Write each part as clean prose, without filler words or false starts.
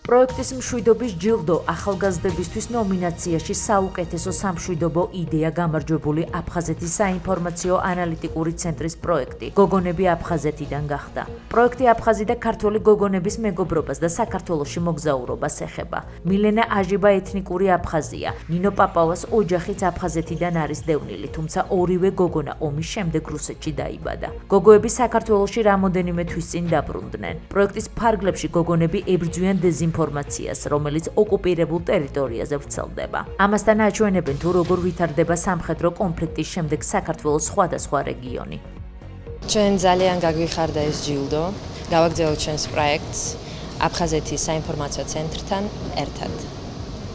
პროექტის მშვიდობის ჯილდო ახალგაზრდებისთვის ნომინაციაში საუკეთესო სამშვიდობო იდეა გამარჯვებული აფხაზეთის საინფორმაციო ანალიტიკური ცენტრის პროექტი გოგონები აფხაზეთიდან გახდა. პროექტი აფხაზი და ქართველი გოგონების მეგობრობას და საქართველოში მოგზაურობას ეხება. მილენა აჟიბა ეთნიკური აფხაზია, ნინო პაპავას ოჯახიც აფხაზეთიდან არის დევნილი, თუმცა ორივე გოგონა ომის შემდეგ რუსეთში დაიბადა. გოგოები საქართველოში რამოდენიმე თვის წინ დაბრუნდნენ. პროექტის ფარგლებში გოგონები ებრძვიან ინფორმაციას, რომელიც ოკუპირებულ ტერიტორიაზე ვრცელდება. ამასთან აჩვენებენ თუ როგორ ვითარდება სამხედრო კონფლიქტის შემდეგ საქართველოს სხვადასხვა რეგიონი. ჩვენ ძალიან გაგვიხარდა ეს ჯილდო, გავაგზავნეთ ჩვენს პროექტს აფხაზეთის საინფორმაციო ცენტრთან ერთად.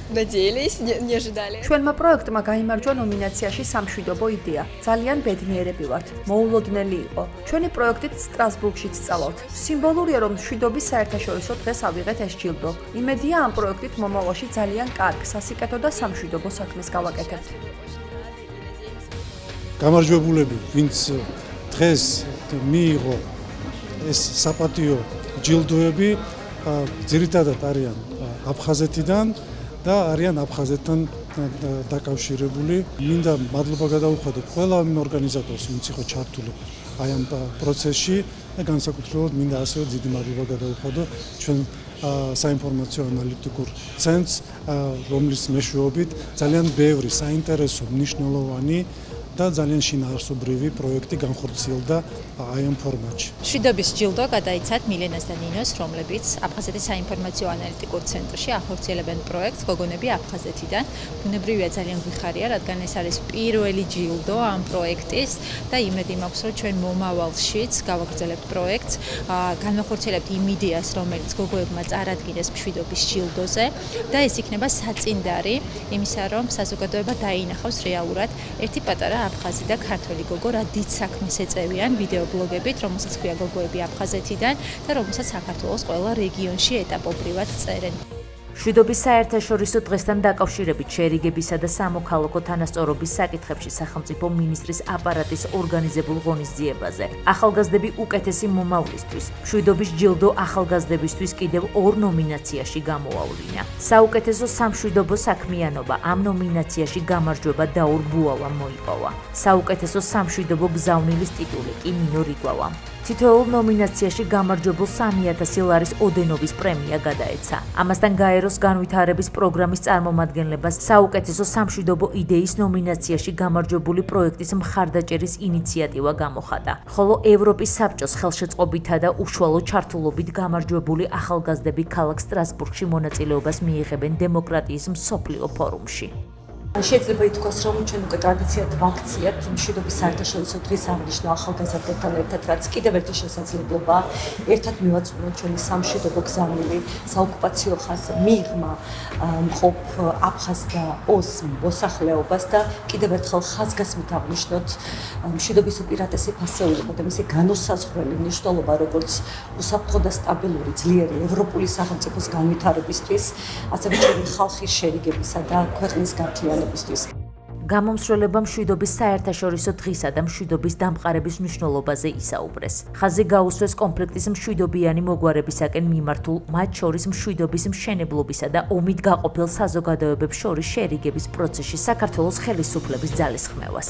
ჩვენმა პროექტმა გაიმარჯვა ნომინაციაში სამშვიდობო იდეა. ძალიან ბედნიერები ვართ. მოულოდნელი იყო. ჩვენი პროექტით სტრასბურგშიც წავავთ. სიმბოლურია, რომ მშვიდობის საერთაშორისო დღეს ავიღეთ ეს ჯილდო. იმედია, ამ პროექტით მომავალში ძალიან კარგ, სასიკეთო და სამშვიდობო საქმეს გავაკეთებთ. გამარჯვებულები, ვინც დღეს მიიღო ეს საპატიო ჯილდოები, ძირითადად არიან აფხაზეთიდან და არიან აფხაზეთთან დაკავშირებული. მინდა მადლობა გადავუხადო ყველა იმ ორგანიზატორს, ვინც იყო ჩართული აი ამ პროცესში და განსაკუთრებულად მინდა ასევე დიდი მადლობა გადავუხადო ჩვენ საინფორმაციო ანალიტიკურ ცენტრს, რომლის მეშვეობით ძალიან ბევრი საინტერესო, მნიშვნელოვანი და ძალიან შინაარსობრივი პროექტი განხორციელდა აი ამ ფორმატში. მშვიდობის ჯილდო გადაიცათ მილენას და ნინოს, რომლებიც აფხაზეთის საინფორმაციო ანალიტიკურ ცენტრში ახორციელებენ პროექტს გოგონები აფხაზეთიდან. ბუნებრივია ძალიან გვიხარია, რადგან ეს არის პირველი ჯილდო ამ პროექტის და იმედი მაქვს, რომ ჩვენ მომავალშიც გავაგრძელებთ პროექტს, განვახორციელებთ იმ იდეას, რომელიც გოგოებმა წარადგინეს მშვიდობის ჯილდოზე და ეს იქნება საწინდარი იმისა, რომ საზოგადოება დაინახავს რეალურად ერთი პატარა აფხაზი და ქართველი გოგო რა დიდ საქმეს ეწევიან ვიდეობლოგებით, რომელსაც ქვია გოგოები აფხაზეთიდან და რომელსაც საქართველოს ყველა რეგიონში ეტაპობრივად წერენ. მშვიდობის საერთაშორისო დღესთან დაკავშირებით შერიგებისა და სამოქალაქო თანასწორობის საკითხებში სახელმწიფო მინისტრის აპარატის ორგანიზებულ ღონისძიებაზე. ახალგაზრდები უკეთესი მომავლისთვის. მშვიდობის ჯილდო ახალგაზრდებისთვის კიდევ ორ ნომინაციაში გამოავლინა. საუკეთესო სამშვიდობო საქმიანობა ამ ნომინაციაში გამარჯვება დაურ ბუალამ მოიპოვა. საუკეთესო სამშვიდობო გზავნილის ტიტული კი ნინო რიგვავამ. თითოეულ ნომინაციაში გამარჯვებულ 3000 ლარის ოდენობის პრემია გადაეცა. ამასთან გაეროს განვითარების პროგრამის წარმომადგენლებას საუკეთესო სამშვიდობო იდეის ნომინაციაში გამარჯვებული პროექტის მხარდაჭერის ინიციატივა გამოხატა. ხოლო ევროპის საბჭოს ხელშეწყობითა და უშუალო ჩართულობით გამარჯვებული ახალგაზრდები ქალაქ სტრასბურგში მონაწილეობას მიიღებენ დემოკრატიის მსოფლიო ფორუმში. შეიძლება ითქვას, რომ ჩვენ უკვე ტრადიციად ვაქციat მშვიდობის საერთაშორისო დღის აღნიშვნა ახალგაზრდებთან ერთად, რაც კიდევ ერთი შესაძლებლობაა ერთად მივაწვდომოთ ჩვენი სამშვიდობო გზავნილი საოკუპაციო ხანს მიღმა მყოფ აფხაზ და ოს მოსახლეობას და კიდევ ერთხელ ხაზგასმით აღნიშნოთ მშვიდობის უპირატესი ფასეულობა და მისი განუსაზღვრელი მნიშვნელობა, როგორც უსაფრთხო და სტაბილური ძლიერი ევროპული სახელმწიფოს განვითარებისთვის, ასევე ჩვენი ხალხის შერიგებისა და ქვეყნის გართლიანებისთვის. გამომსვლელობა მშვიდობის საერთაშორისო დღისა და მშვიდობის დამყარების მნიშვნელობაზე ისაუბრეს. ხაზი გაუსვეს კონფლიქტის მშვიდობიანი მოგვარებისაკენ მიმართულ, მათ შორის მშვიდობის მშენებლობისა და ომით გაყოფილ საზოგადოებებს შორის შერიგების პროცესში საქართველოს ხელისუფლების ძალისხმევას.